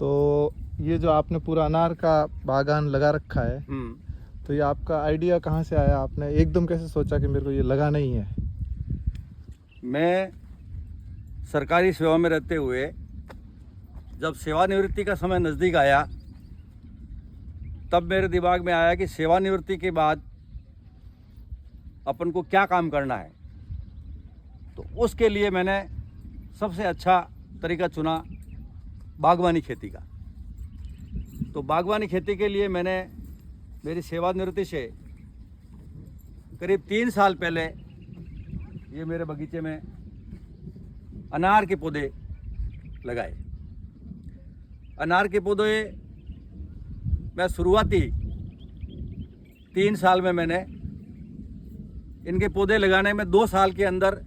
तो ये जो आपने पूरा अनार का बागान लगा रखा है, तो ये आपका आइडिया कहाँ से आया? आपने एकदम कैसे सोचा कि मेरे को ये लगाना ही है? मैं सरकारी सेवा में रहते हुए जब सेवानिवृत्ति का समय नज़दीक आया, तब मेरे दिमाग में आया कि सेवानिवृत्ति के बाद अपन को क्या काम करना है। तो उसके लिए मैंने सबसे अच्छा तरीका चुना बागवानी खेती का। तो बागवानी खेती के लिए मैंने मेरी सेवानिवृत्ति से करीब 3 साल पहले ये मेरे बगीचे में अनार के पौधे लगाए। अनार के पौधे मैं शुरुआती 3 साल में मैंने इनके पौधे लगाने में 2 साल के अंदर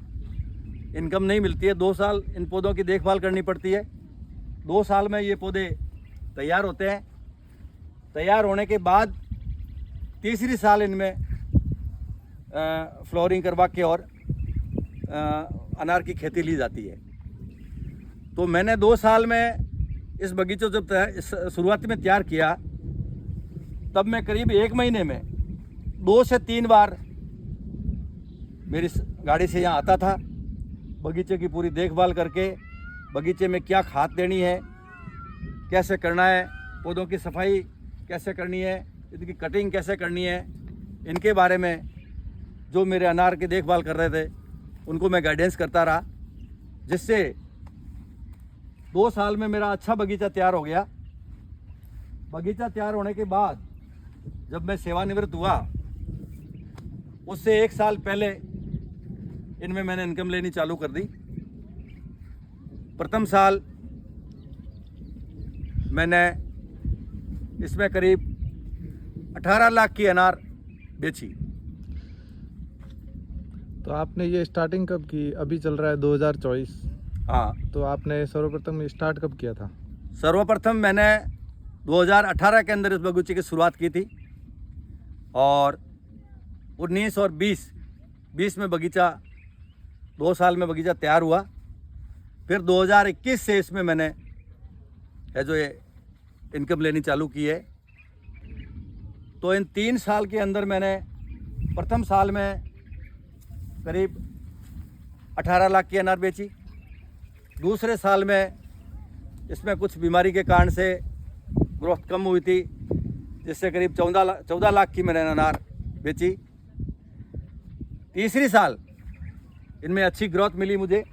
इनकम नहीं मिलती है। 2 साल इन पौधों की देखभाल करनी पड़ती है। 2 साल में ये पौधे तैयार होते हैं। तैयार होने के बाद तीसरी साल इनमें फ्लोरिंग करवा के और अनार की खेती ली जाती है। तो मैंने 2 साल में इस बगीचे जब शुरुआत में तैयार किया, तब मैं करीब 1 महीने में 2 से 3 बार मेरी गाड़ी से यहाँ आता था। बगीचे की पूरी देखभाल करके बगीचे में क्या खाद देनी है, कैसे करना है, पौधों की सफाई कैसे करनी है, इनकी कटिंग कैसे करनी है, इनके बारे में जो मेरे अनार की देखभाल कर रहे थे उनको मैं गाइडेंस करता रहा, जिससे 2 साल में मेरा अच्छा बगीचा तैयार हो गया। बगीचा तैयार होने के बाद जब मैं सेवानिवृत्त हुआ, उससे 1 साल पहले इनमें मैंने इनकम लेनी चालू कर दी। प्रथम साल मैंने इसमें करीब 18 लाख की अनार बेची। तो आपने ये स्टार्टिंग कब की? अभी चल रहा है 2024। हाँ, तो आपने सर्वप्रथम स्टार्ट कब किया था? सर्वप्रथम मैंने 2018 के अंदर इस बगीचे की शुरुआत की थी और 19 और 20 में बगीचा 2 साल में बगीचा तैयार हुआ। फिर 2021 से इसमें मैंने जो ये इनकम लेनी चालू की है। तो इन 3 साल के अंदर मैंने प्रथम साल में करीब 18 लाख की अनार बेची। दूसरे साल में इसमें कुछ बीमारी के कारण से ग्रोथ कम हुई थी, जिससे करीब 14 लाख की मैंने अनार बेची। तीसरी साल इनमें अच्छी ग्रोथ मिली मुझे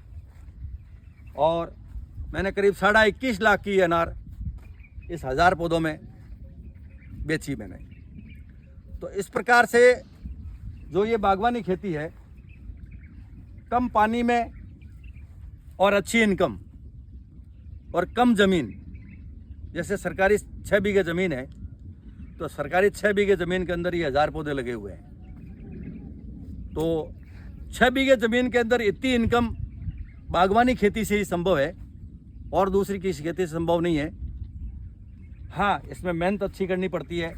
और मैंने करीब 21.5 लाख की अनार इस 1000 पौधों में बेची मैंने। तो इस प्रकार से जो ये बागवानी खेती है, कम पानी में और अच्छी इनकम और कम ज़मीन, जैसे सरकारी 6 बीघे ज़मीन है, तो सरकारी 6 बीघे ज़मीन के अंदर ये 1000 पौधे लगे हुए हैं। तो 6 बीघे ज़मीन के अंदर इतनी इनकम बागवानी खेती से ही संभव है और दूसरी किसी खेती से संभव नहीं है। हाँ, इसमें मेहनत अच्छी करनी पड़ती है।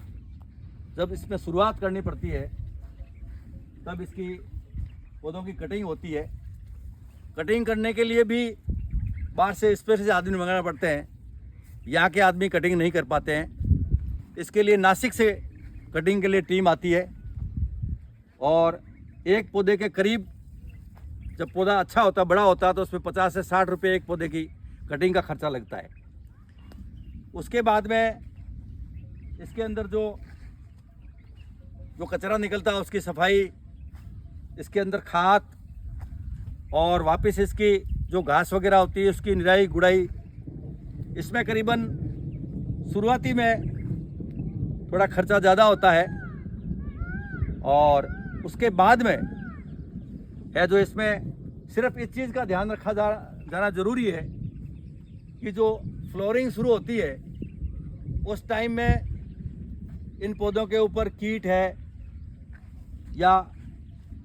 जब इसमें शुरुआत करनी पड़ती है तब इसकी पौधों की कटिंग होती है। कटिंग करने के लिए भी बाहर से स्पेशल आदमी मंगाना पड़ते हैं। यहाँ के आदमी कटिंग नहीं कर पाते हैं। इसके लिए नासिक से कटिंग के लिए टीम आती है और एक पौधे के करीब, जब पौधा अच्छा होता, बड़ा होता, तो उसमें 50 से 60 रुपये एक पौधे की कटिंग का खर्चा लगता है। उसके बाद में इसके अंदर जो कचरा निकलता है उसकी सफाई, इसके अंदर खाद और वापस इसकी जो घास वगैरह होती है उसकी निराई गुड़ाई, इसमें करीबन शुरुआती में थोड़ा खर्चा ज़्यादा होता है। और उसके बाद में है जो इसमें सिर्फ इस चीज़ का ध्यान रखा जाना ज़रूरी है कि जो फ्लोरिंग शुरू होती है उस टाइम में इन पौधों के ऊपर कीट है, या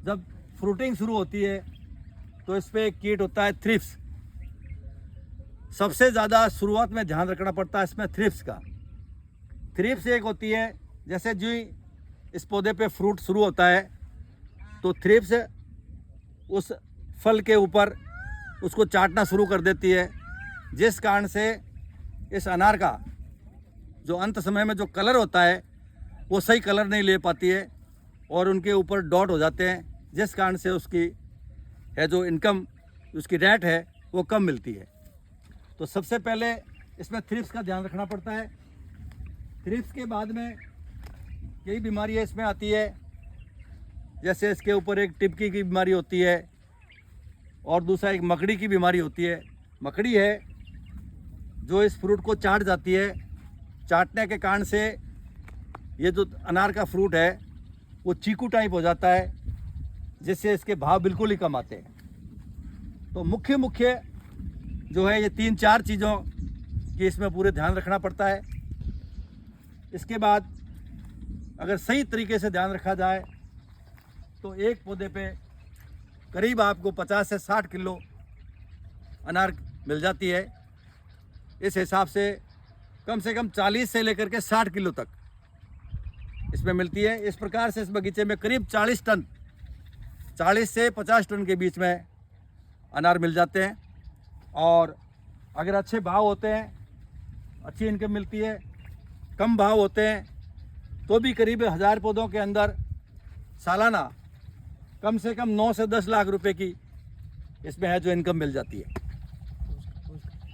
जब फ्रूटिंग शुरू होती है तो इस पर एक कीट होता है थ्रिप्स। सबसे ज़्यादा शुरुआत में ध्यान रखना पड़ता है इसमें थ्रिप्स का। थ्रिप्स एक होती है, जैसे जो इस पौधे पे फ्रूट शुरू होता है तो थ्रिप्स उस फल के ऊपर उसको चाटना शुरू कर देती है, जिस कारण से इस अनार का जो अंत समय में जो कलर होता है वो सही कलर नहीं ले पाती है और उनके ऊपर डॉट हो जाते हैं, जिस कारण से उसकी है जो इनकम, उसकी रेट है वो कम मिलती है। तो सबसे पहले इसमें थ्रिप्स का ध्यान रखना पड़ता है। थ्रिप्स के बाद में कई बीमारियाँ इसमें आती है, जैसे इसके ऊपर एक टिपकी की बीमारी होती है और दूसरा एक मकड़ी की बीमारी होती है। मकड़ी है जो इस फ्रूट को चाट जाती है, चाटने के कारण से ये जो अनार का फ्रूट है वो चीकू टाइप हो जाता है, जिससे इसके भाव बिल्कुल ही कम आते हैं। तो मुख्य जो है ये 3-4 चीज़ों की इसमें पूरे ध्यान रखना पड़ता है। इसके बाद अगर सही तरीके से ध्यान रखा जाए तो एक पौधे पे करीब आपको 50 से 60 किलो अनार मिल जाती है। इस हिसाब से कम 40 से लेकर के 60 किलो तक इसमें मिलती है। इस प्रकार से इस बगीचे में करीब 40 टन, 40 से 50 टन के बीच में अनार मिल जाते हैं। और अगर अच्छे भाव होते हैं, अच्छी इनकम मिलती है, कम भाव होते हैं तो भी करीब 1000 पौधों के अंदर सालाना कम से कम 9 से 10 लाख रुपए की इसमें है जो इनकम मिल जाती है।